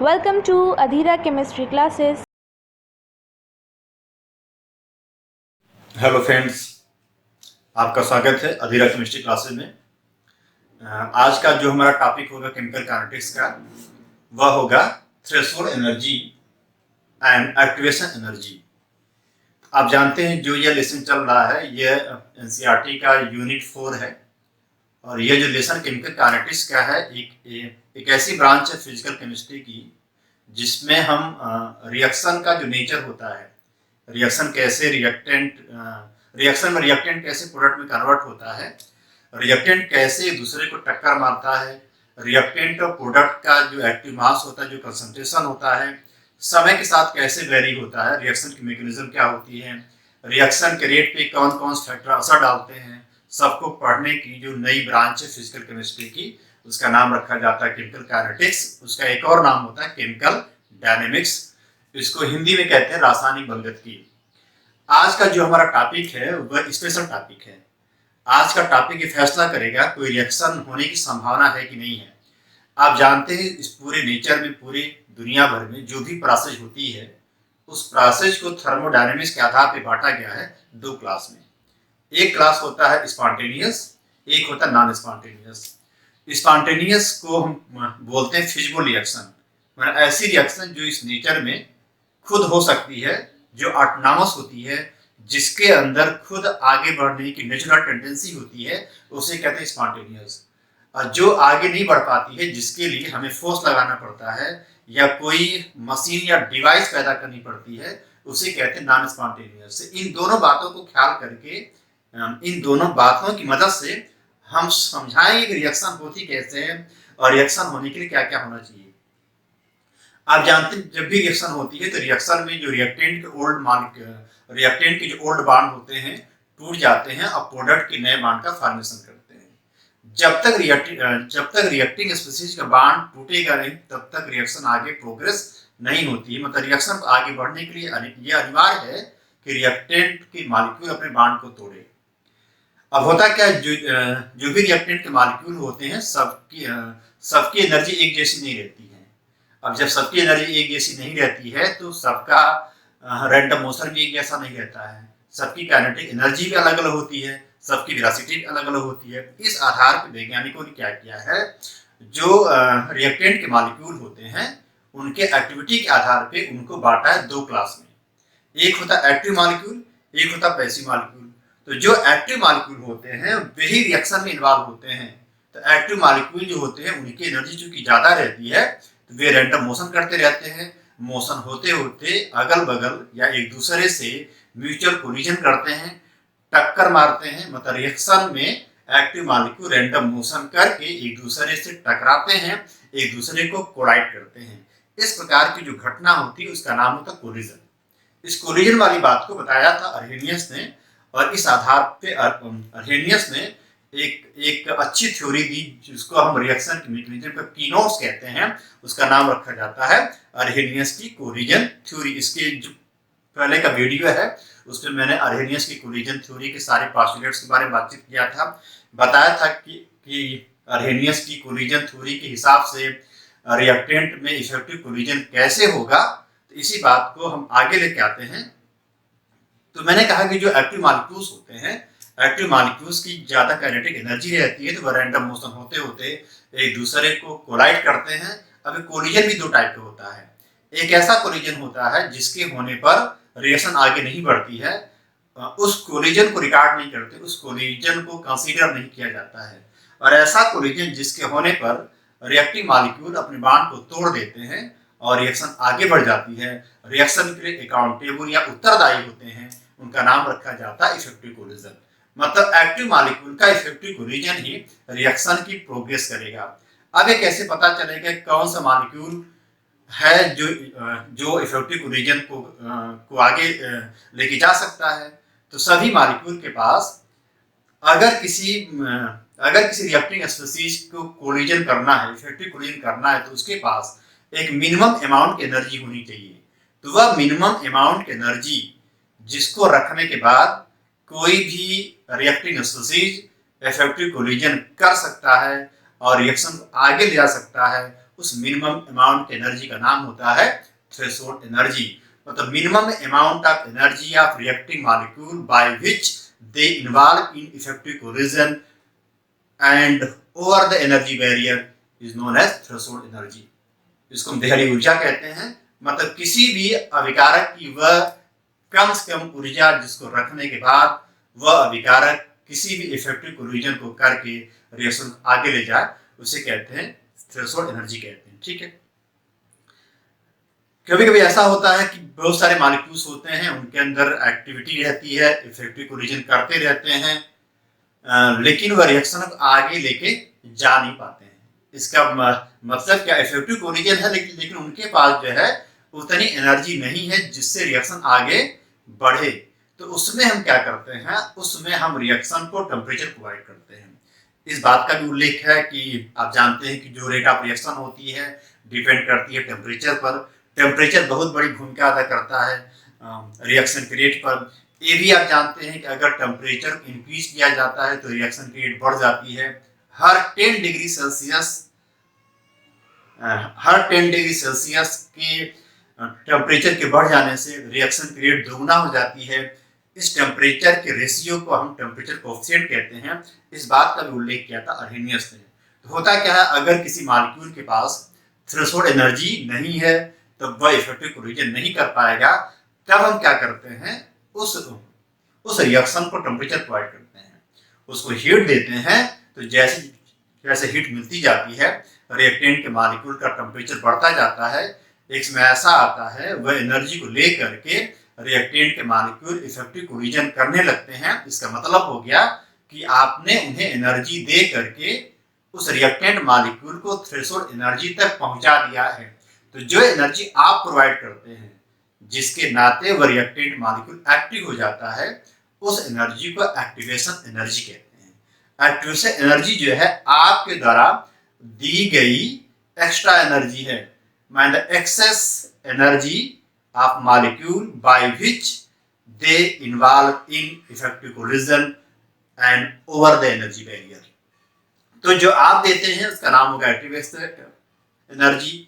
Welcome to Adhira Chemistry Classes. Hello friends, आपका स्वागत है अधीरा केमिस्ट्री क्लासेस में। आज का जो हमारा टॉपिक होगा केमिकल काइनेटिक्स का, वह होगा threshold energy and activation energy. आप जानते हैं जो यह लेसन चल रहा है यह एनसीईआरटी का यूनिट 4 है और यह जो लेसन केमिकल काइनेटिक्स का है एक ऐसी ब्रांच है फिजिकल केमिस्ट्री की जिसमें हम रिएक्शन का जो नेचर होता है, रिएक्शन कैसे रिएक्शन में रिएक्टेंट कैसे प्रोडक्ट में कन्वर्ट होता है, रिएक्टेंट कैसे एक दूसरे को टक्कर मारता है, रिएक्टेंट और प्रोडक्ट का जो एक्टिव मास होता है, जो कंसंट्रेशन होता है, समय के साथ कैसे वेरी होता है, रिएक्शन की मैकेनिज्म क्या होती है, रिएक्शन के रेट पे कौन कौन से फैक्टर असर डालते हैं, सबको पढ़ने की जो नई ब्रांच है फिजिकल केमिस्ट्री की, उसका नाम रखा जाता है केमिकल काइनेटिक्स। उसका एक और नाम होता है केमिकल डायनेमिक्स। इसको हिंदी में कहते हैं रासायनिक बलगतिकी। आज का जो हमारा टॉपिक है वह स्पेशल टॉपिक है। आज का टॉपिक ये फैसला करेगा कोई रिएक्शन होने की संभावना है कि नहीं है। आप जानते हैं इस पूरे नेचर में, पूरी दुनिया भर में जो भी प्रोसेस होती है उस प्रोसेस को थर्मोडायनेमिक्स के आधार पर बांटा गया है दो क्लास में। एक क्लास होता है स्पॉन्टेनियस, एक होता है नॉन स्पॉन्टेनियस। स्पॉन्टेनियस को हम बोलते हैं फिजिबल रिएक्शन, मतलब ऐसी रिएक्शन जो इस नेचर में खुद हो सकती है, जो ऑटोनॉमस होती है, जिसके अंदर खुद आगे बढ़ने की नेचुरल टेंडेंसी होती है, उसे कहते हैं स्पॉन्टेनियस। और जो आगे नहीं बढ़ पाती है, जिसके लिए हमें फोर्स लगाना पड़ता है या कोई मशीन या डिवाइस पैदा करनी पड़ती है, उसे कहते हैं नॉन स्पॉन्टेनियस। इन दोनों बातों को ख्याल करके, इन दोनों बातों की मदद से हम समझाएंगे कि रिएक्शन होती कैसे है और रिएक्शन होने के लिए क्या क्या होना चाहिए। आप जानते हैं जब भी रिएक्शन होती है तो रिएक्शन में जो रिएक्टेंट के जो ओल्ड बॉन्ड होते हैं टूट जाते हैं और प्रोडक्ट के नए बॉन्ड का फॉर्मेशन करते हैं। जब तक रिएक्टिंग स्पीशीज का बॉन्ड टूटेगा नहीं तब तक रिएक्शन आगे प्रोग्रेस नहीं होती है। मतलब रिएक्शन को आगे बढ़ने के लिए यह अनिवार्य है कि रिएक्टेंट के मॉलिक्यूल अपने बॉन्ड को तोड़े। अब होता क्या है, जो भी रिएक्टेंट के मॉलिक्यूल होते हैं सबकी एनर्जी एक जैसी नहीं रहती है। अब जब सबकी एनर्जी एक जैसी नहीं रहती है तो सबका रैंडम मोशन भी एक जैसा नहीं रहता है, सबकी काइनेटिक एनर्जी भी अलग अलग होती है, सबकी वेलोसिटी अलग अलग होती है। इस आधार पर वैज्ञानिकों ने क्या किया है, जो रिएक्टेंट के मॉलिक्यूल होते हैं उनके एक्टिविटी के आधार पर उनको बांटा है दो क्लास में। एक होता है एक्टिव मॉलिक्यूल, एक होता है पैसिव मॉलिक्यूल। तो जो एक्टिव मॉलिक्यूल होते हैं वही रिएक्शन में इन्वॉल्व होते हैं। तो एक्टिव मॉलिक्यूल जो होते हैं उनकी एनर्जी चूंकि ज्यादा रहती है तो वे रैंडम मोशन करते रहते हैं। मोशन होते होते अगल बगल या एक दूसरे से म्यूचुअल कोलिजन करते हैं, टक्कर मारते हैं। मतलब रिएक्शन में एक्टिव मॉलिक्यूल रैंडम मोशन करके एक दूसरे से टकराते हैं, एक दूसरे को कोलाइड करते हैं। इस प्रकार की जो घटना होती है उसका नाम होता है कोलिजन। इस कोलिजन वाली बात को बताया था अर्हेनियस ने और इस आधार पे अर्हेनियस ने एक अच्छी थ्योरी दी जिसको हम रिएक्शन के मैकेनिज्म का कीनोस कहते हैं। उसका नाम रखा जाता है अर्हेनियस की कोलिजन थ्योरी। इसके जो पहले का वीडियो है उसमें मैंने अर्हेनियस की कोलिजन थ्योरी के सारे पोस्टुलेट्स के बारे में बातचीत किया था, बताया था कि अर्हेनियस की कोलिजन थ्योरी के हिसाब से रिएक्टेंट में इफेक्टिव कोलिजन कैसे होगा। तो इसी बात को हम आगे लेके आते हैं। तो मैंने कहा कि जो एक्टिव मॉलिक्यूल्स होते हैं, एक्टिव मॉलिक्यूल्स की ज्यादा काइनेटिक एनर्जी रहती है तो वह रैंडम मोशन होते होते एक दूसरे को कोलाइड करते हैं। अब कोलिजन भी दो टाइप का होता है। एक ऐसा कोलिजन होता है जिसके होने पर रिएक्शन आगे नहीं बढ़ती है, उस कोलिजन को रिकॉर्ड नहीं करते, उस कोलिजन को कंसीडर नहीं किया जाता है। और ऐसा कोलिजन जिसके होने पर रिएक्टिव मॉलिक्यूल अपने बॉन्ड को तोड़ देते हैं और रिएक्शन आगे बढ़ जाती है, रिएक्शन के लिए अकाउंटेबल या उत्तरदायी होते हैं, उनका नाम रखा जाता है इफेक्टिव कोलिजन। मतलब एक्टिव मॉलिक्यूल का इफेक्टिव कोलिजन ही रिएक्शन की प्रोग्रेस करेगा। अब ये कैसे पता चलेगा कौन सा मॉलिक्यूल है जो इफेक्टिव कोलिजन को आगे लेके जा सकता है। तो सभी मॉलिक्यूल के पास अगर किसी रिएक्टिंग स्पीशीज को कोलिजन करना है, इफेक्टिव कोलिजन करना है, तो उसके पास एक मिनिमम अमाउंट की एनर्जी होनी चाहिए। तो वह मिनिमम अमाउंट की एनर्जी जिसको रखने के बाद कोई भी रिएक्टिंग स्पीशीज इफेक्टिव कोलिजन कर सकता है और रिएक्शन आगे ले जा सकता है, उस मिनिमम अमाउंट एनर्जी का नाम होता है थ्रेशोल्ड एनर्जी। मतलब minimum amount of energy of reacting molecule by which they involve in effective collision and over the energy barrier is known as threshold energy. इसको हम देहरी ऊर्जा कहते हैं। मतलब किसी भी अभिकारक की वह कम से कम ऊर्जा जिसको रखने के बाद वह अभिकारक किसी भी इफेक्टिव कोलिजन को करके रिएक्शन आगे ले जाए, उसे कहते हैं थ्रेशोल्ड एनर्जी कहते हैं। ठीक है। कभी कभी ऐसा होता है कि बहुत सारे मॉलिक्यूल्स होते हैं, उनके अंदर एक्टिविटी रहती है, इफेक्टिव कोलिजन करते रहते हैं, लेकिन वह रिएक्शन को आगे लेके जा नहीं पाते हैं। इसका मतलब क्या, इफेक्टिव कोलिजन है लेकिन उनके पास जो है उतनी एनर्जी नहीं है जिससे रिएक्शन आगे बढ़े। तो उसमें हम क्या करते हैं, उसमें हम रिएक्शन को टेम्परेचर प्रोवाइड करते हैं। इस बात का भी उल्लेख है कि आप जानते हैं कि जो रेट ऑफ रिएक्शन होती है डिपेंड करती है टेम्परेचर पर। टेम्परेचर बहुत बड़ी भूमिका अदा करता है रिएक्शन के रेट पर। ये भी आप जानते हैं कि अगर टेम्परेचर इंक्रीज किया जाता है तो रिएक्शन की रेट बढ़ जाती है। हर 10 डिग्री सेल्सियस के टेम्परेचर के बढ़ जाने से रिएक्शन की रेट दोगुना हो जाती है। इस टेम्परेचर के रेशियो को हम टेम्परेचर कोएफिशिएंट कहते हैं। इस बात का भी उल्लेख किया था अर्हेनियस ने। तो होता क्या है, अगर किसी मॉलिक्यूल के पास थ्रेशोल्ड एनर्जी नहीं है तो वह इफेक्टिव कोलिजन नहीं कर पाएगा। तब हम क्या करते हैं, उस रिएक्शन को टेम्परेचर प्रोवाइड करते हैं, उसको हीट देते हैं। तो जैसे जैसे हीट मिलती जाती है रिएक्टेंट के मॉलिक्यूल का टेम्परेचर बढ़ता जाता है। एक समय ऐसा आता है वह एनर्जी को ले करके रिएक्टेंट के मॉलिक्यूल इफेक्टिव कोलिजन करने लगते हैं। इसका मतलब हो गया कि आपने उन्हें एनर्जी दे करके उस रिएक्टेंट मॉलिक्यूल को थ्रेशोल्ड एनर्जी तक पहुंचा दिया है। तो जो एनर्जी आप प्रोवाइड करते हैं जिसके नाते वह रिएक्टेंट मॉलिक्यूल एक्टिव हो जाता है, उस एनर्जी को एक्टिवेशन एनर्जी कहते हैं। एक्टिवेशन एनर्जी जो है आपके द्वारा दी गई एक्स्ट्रा एनर्जी है, मान the excess energy of molecule by which they involve in effective collision and over the energy barrier. तो जो आप देते हैं उसका नाम होगा एक्टिवेशन एनर्जी।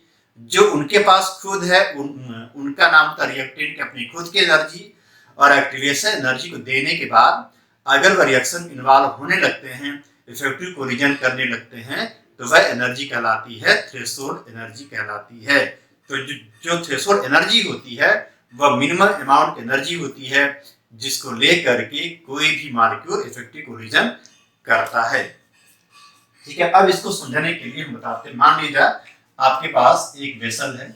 जो उनके पास खुद है उनका नाम होता है रिएक्टेंट की अपनी खुद की एनर्जी। और एक्टिवेशन एनर्जी को देने के बाद अगर वह रिएक्शन इन्वॉल्व होने लगते हैं, इफेक्टिव कोलिजन करने लगते हैं, तो वह एनर्जी कहलाती है थ्रेशोल्ड एनर्जी कहलाती है। तो जो थ्रेशोल्ड एनर्जी होती है वह मिनिमम अमाउंट एनर्जी होती है जिसको लेकर के कोई भी मॉलिक्यूल इफेक्टिव कोलिजन करता है। ठीक है। अब इसको समझने के लिए हम बताते हैं, मान लीजिए आपके पास एक वेसल है,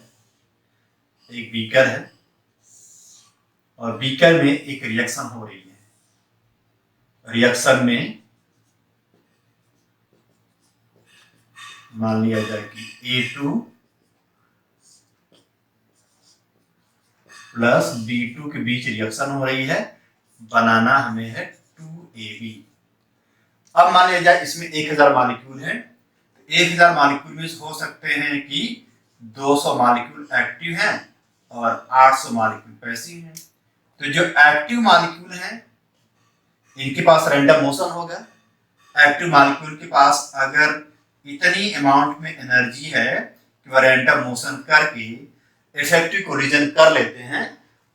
एक बीकर है, और बीकर में एक रिएक्शन हो रही है। रिएक्शन में मान लिया जाए कि A2 प्लस B2 के बीच रिएक्शन हो रही है, बनाना हमें है 2AB। अब मान लिया जाए इसमें 1000 मॉलिक्यूल है। 1000 मॉलिक्यूल में हो सकते हैं कि 200 मॉलिक्यूल एक्टिव हैं और 800 मॉलिक्यूल पैसिव हैं। तो जो एक्टिव मॉलिक्यूल हैं इनके पास रैंडम मोशन होगा। एक्टिव मॉलिक्यूल के पास अगर इतनी अमाउंट में एनर्जी है कि वह रैंडम मोशन करके इफेक्टिव कोलिजन कर लेते हैं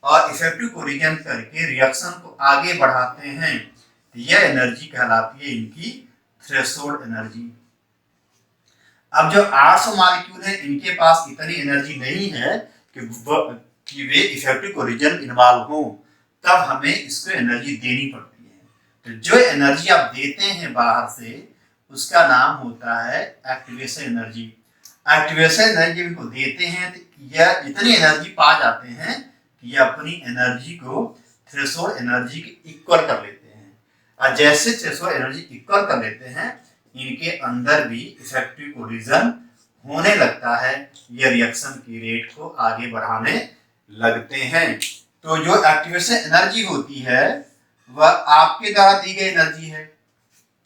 और इफेक्टिव कोलिजन करके रिएक्शन को आगे बढ़ाते हैं, यह एनर्जी कहलाती है इनकी थ्रेशोल्ड एनर्जी। अब जो 800 मॉलिक्यूल है इनके पास इतनी एनर्जी नहीं है कि वे इफेक्टिव कोलिजन इन्वॉल्व हो, तब हमें इसको एनर्जी देनी पड़ती है। तो जो एनर्जी आप देते हैं बाहर से उसका नाम होता है एक्टिवेशन एनर्जी। एक्टिवेशन एनर्जी इनको देते हैं तो यह इतनी एनर्जी पा जाते हैं कि यह अपनी एनर्जी को थ्रेशोल्ड एनर्जी के इक्वल कर लेते हैं। और जैसे थ्रेशोल्ड एनर्जी इक्वल कर लेते हैं इनके अंदर भी इफेक्टिव कोलिजन होने लगता है, यह रिएक्शन की रेट को आगे बढ़ाने लगते हैं। तो जो एक्टिवेशन एनर्जी होती है वह आपके द्वारा दी गई एनर्जी है।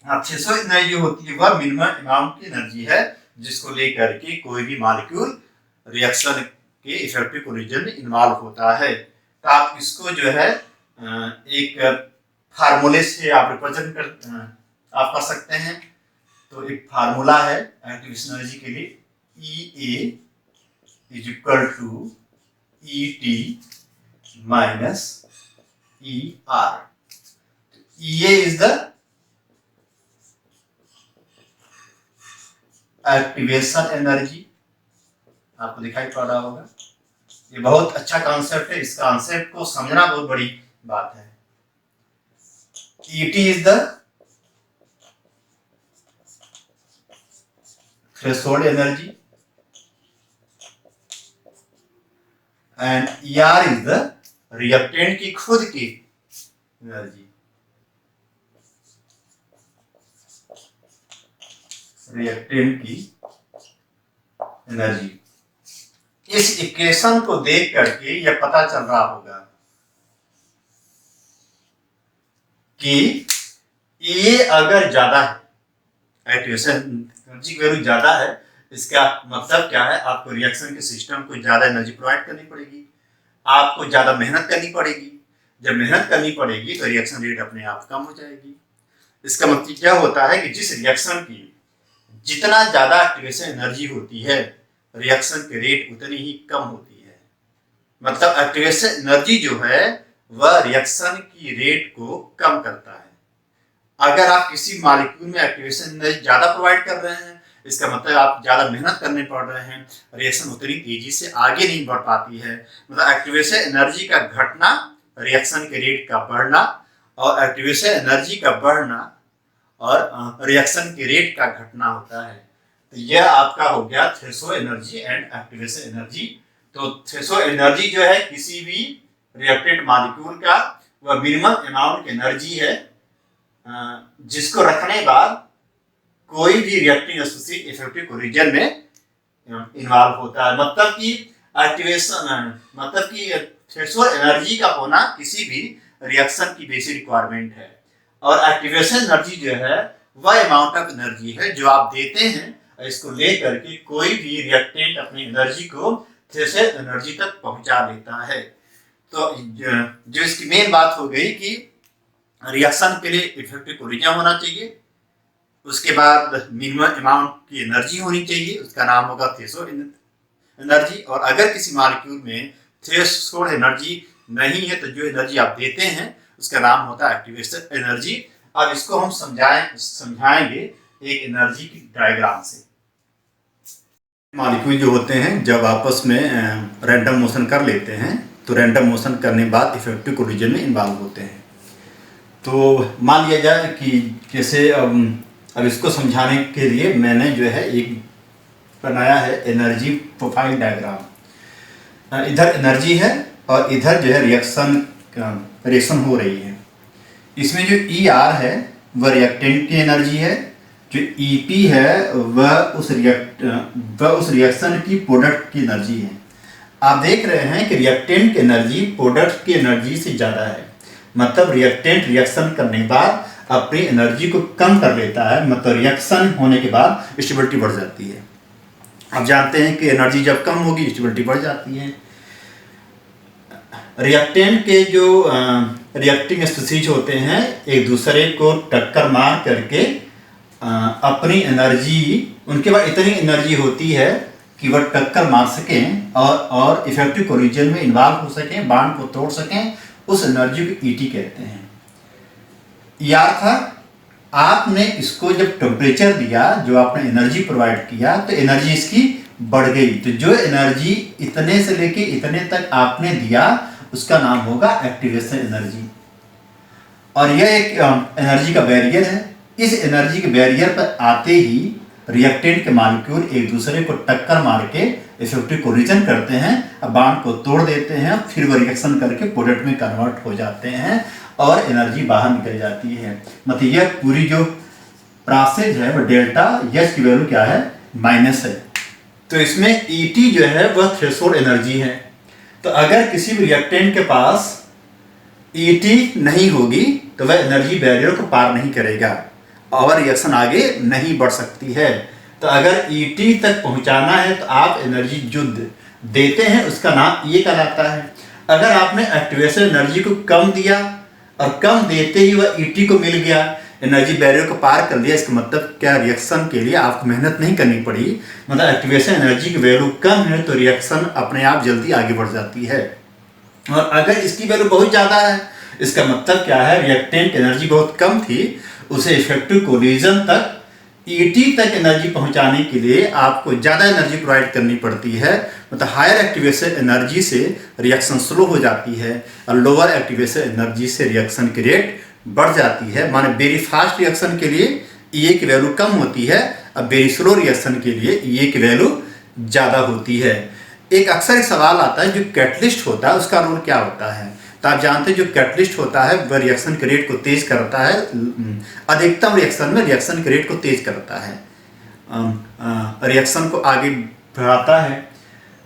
थ्रेशोल्ड एनर्जी होती है वह मिनिमम अमाउंट की एनर्जी है जिसको लेकर के कोई भी मॉलिक्यूल रिएक्शन के इफेक्टिव कोलिजन में इन्वॉल्व होता है। तो आप इसको जो है एक फार्मूले से आप रिप्रेजेंट कर सकते हैं। तो एक फार्मूला है एक्टिवेशन एनर्जी के लिए, EA is equal to ET minus ER. EA is the activation energy, आपको दिखाई पड़ रहा होगा। ये बहुत अच्छा कॉन्सेप्ट है, इस कॉन्सेप्ट को समझना बहुत बड़ी बात है। ET is the threshold energy and ER is the reactant की खुद की एनर्जी। रिएक्टेंट की एनर्जी। इस इक्वेशन को देख करके यह पता चल रहा होगा कि ये अगर ज्यादा है, एक्टिवेशन एनर्जी की वैल्यू ज्यादा है, इसका मतलब क्या है? आपको रिएक्शन के सिस्टम को ज्यादा एनर्जी प्रोवाइड करनी पड़ेगी, आपको ज्यादा मेहनत करनी पड़ेगी। जब मेहनत करनी पड़ेगी तो रिएक्शन रेट अपने आप कम हो जाएगी। इसका मतलब क्या होता है कि जिस रिएक्शन की जितना ज्यादा एक्टिवेशन एनर्जी होती है, रिएक्शन के रेट उतनी ही कम होती है। मतलब एक्टिवेशन एनर्जी जो है वह रिएक्शन की रेट को कम करता है। अगर आप किसी मॉलिक्यूल में एक्टिवेशन एनर्जी ज्यादा प्रोवाइड कर रहे हैं, इसका मतलब आप ज्यादा मेहनत करने पड़ रहे हैं, रिएक्शन उतनी तेजी से आगे नहीं बढ़ पाती है। मतलब एक्टिवेशन एनर्जी का घटना रिएक्शन के रेट का बढ़ना, और एक्टिवेशन एनर्जी का बढ़ना और रिएक्शन के रेट का घटना होता है। तो यह आपका हो गया threshold energy and activation energy. तो थ्रेशोल्ड एनर्जी जो है किसी भी रिएक्टेंट मॉलिक्यूल का वह मिनिमम अमाउंट की एनर्जी है जिसको रखने बाद कोई भी रिएक्टिंग स्पीशीज इफेक्टिव कोलिजन में इन्वॉल्व होता है। मतलब कि एक्टिवेशन मतलब कि थ्रेशोल्ड एनर्जी का होना किसी भी रिएक्शन की बेसिक रिक्वायरमेंट है। और एक्टिवेशन एनर्जी जो है वह अमाउंट ऑफ एनर्जी है जो आप देते हैं, इसको लेकर के कोई भी रिएक्टेंट अपनी एनर्जी को थ्रेशोल्ड एनर्जी तक पहुंचा देता है। तो जो इसकी मेन बात हो गई कि रिएक्शन के लिए इफेक्टिव कोलिजन होना चाहिए, उसके बाद मिनिमम अमाउंट की एनर्जी होनी चाहिए, उसका नाम होगा थ्रेशोल्ड एनर्जी। और अगर किसी मॉलिक्यूल में थ्रेशोल्ड एनर्जी नहीं है तो जो एनर्जी आप देते हैं उसका नाम होता है एक्टिवेशन एनर्जी। अब इसको हम समझाएंगे एक एनर्जी की डायग्राम से। मॉलिक्यूल जो होते हैं जब आपस में रैंडम मोशन कर लेते हैं तो रैंडम मोशन करने बाद इफेक्टिव कोलिजन में इन्वॉल्व होते हैं। तो मान लिया जाए कि जैसे अब इसको समझाने के लिए मैंने जो है एक बनाया है एनर्जी प्रोफाइल डायग्राम। इधर एनर्जी है और इधर जो है रिएक्शन हो रही है। इसमें जो ER है वह रिएक्टेंट की एनर्जी है, जो EP है वह उस रिएक्शन की प्रोडक्ट की एनर्जी है। आप देख रहे हैं कि रिएक्टेंट की एनर्जी प्रोडक्ट की एनर्जी से ज़्यादा है। मतलब रिएक्टेंट रिएक्शन करने के बाद अपनी एनर्जी को कम कर लेता है, मतलब रिएक्शन होने के बाद स्टेबिलिटी बढ़ जाती है। आप जानते हैं कि एनर्जी जब कम होगी स्टेबिलिटी बढ़ जाती है। रिएक्टेंट के जो रिएक्टिंग स्पीशीज होते हैं एक दूसरे को टक्कर मार करके अपनी एनर्जी, उनके पास इतनी एनर्जी होती है कि वह टक्कर मार सकें और इफेक्टिव कोलिजन में इन्वॉल्व हो सकें, बॉन्ड को तोड़ सकें। उस एनर्जी को ET कहते हैं। याद था आपने इसको जब टेम्परेचर दिया, जो आपने एनर्जी प्रोवाइड किया तो एनर्जी इसकी बढ़ गई। तो जो एनर्जी इतने से लेके इतने तक आपने दिया उसका नाम होगा एक्टिवेशन एनर्जी। और यह एक एनर्जी का बैरियर है। इस एनर्जी के बैरियर पर आते ही रिएक्टेंट के मॉलिक्यूल एक दूसरे को टक्कर मार के इफेक्टिव कोलिजन करते हैं, बॉन्ड को तोड़ देते हैं, फिर वो रिएक्शन करके प्रोडक्ट में कन्वर्ट हो जाते हैं और एनर्जी बाहर निकल जाती है। मतलब यह पूरी जो प्रोसेस है वो डेल्टा एच की वैल्यू क्या है? माइनस है। तो इसमें ET जो है वह थ्रेशोल्ड एनर्जी है। तो अगर किसी भी रिएक्टेंट के पास ET नहीं होगी तो वह एनर्जी बैरियर को पार नहीं करेगा और रिएक्शन आगे नहीं बढ़ सकती है। तो अगर ET तक पहुंचाना है तो आप एनर्जी जो देते हैं उसका नाम ये कहलाता है। अगर आपने एक्टिवेशन एनर्जी को कम दिया और कम देते ही वह ET को मिल गया, एनर्जी बैरियर को पार कर लिया, इसका मतलब क्या, रिएक्शन के लिए आपको मेहनत नहीं करनी पड़ी, मतलब एक्टिवेशन एनर्जी की वैल्यू कम है तो रिएक्शन अपने आप जल्दी आगे बढ़ जाती है। और अगर इसकी वैल्यू बहुत ज़्यादा है, इसका मतलब क्या है, रिएक्टेंट एनर्जी बहुत कम थी, उसे इफेक्टिव कोलिजन तक ईटी तक एनर्जी पहुंचाने के लिए आपको ज़्यादा एनर्जी प्रोवाइड करनी पड़ती है। मतलब हायर एक्टिवेशन एनर्जी से रिएक्शन स्लो हो जाती है और लोअर एक्टिवेशन एनर्जी से रिएक्शन की रेट बढ़ जाती है। माने वेरी फास्ट रिएक्शन के लिए ई की वैल्यू कम होती है और वेरी स्लो रिएक्शन के लिए ई की वैल्यू ज़्यादा होती है। एक अक्सर एक सवाल आता है, जो कैटलिस्ट होता है उसका रोल क्या होता है। तो आप जानते हैं जो कैटलिस्ट होता है वह रिएक्शन के रेट को तेज करता है, अधिकतम रिएक्शन में रिएक्शन के रेट को तेज करता है, रिएक्शन को आगे बढ़ाता है।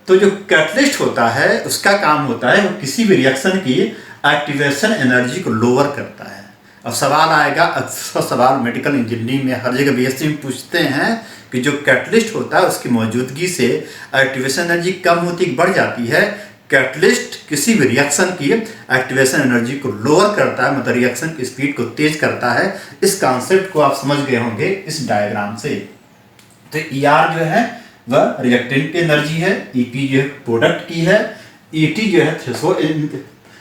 तो जो कैटलिस्ट होता है उसका काम होता है वो किसी भी रिएक्शन की एक्टिवेशन एनर्जी को लोअर करता है। अब सवाल आएगा, अक्सर सवाल मेडिकल इंजीनियरिंग में हर जगह बीएससी में पूछते हैं कि जो कैटलिस्ट होता है उसकी मौजूदगी से एक्टिवेशन एनर्जी कम होती बढ़ जाती है। कैटलिस्ट किसी भी रिएक्शन की एक्टिवेशन एनर्जी को लोअर करता है, मतलब रिएक्शन की स्पीड को तेज करता है। इस कॉन्सेप्ट को आप समझ गए होंगे इस डायग्राम से। तो ER जो है वह रिएक्टेंट की एनर्जी है, EP जो है प्रोडक्ट की है, ET जो है थ्रेशोल्ड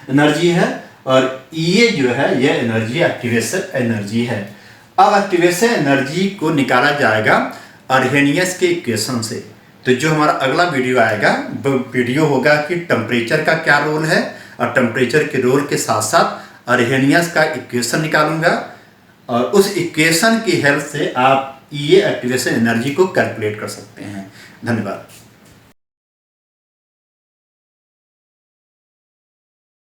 एनर्जी है और EA जो है यह एनर्जी एक्टिवेशन एनर्जी है। अब एक्टिवेशन एनर्जी को निकाला जाएगा अर्हेनियस के इक्वेशन से। तो जो हमारा अगला वीडियो आएगा वो वीडियो होगा कि टेम्परेचर का क्या रोल है, और टेम्परेचर के रोल के साथ साथ अर्हेनियस का इक्वेशन निकालूंगा और उस इक्वेशन की हेल्प से आप EA एक्टिवेशन एनर्जी को कैलकुलेट कर सकते हैं। धन्यवाद।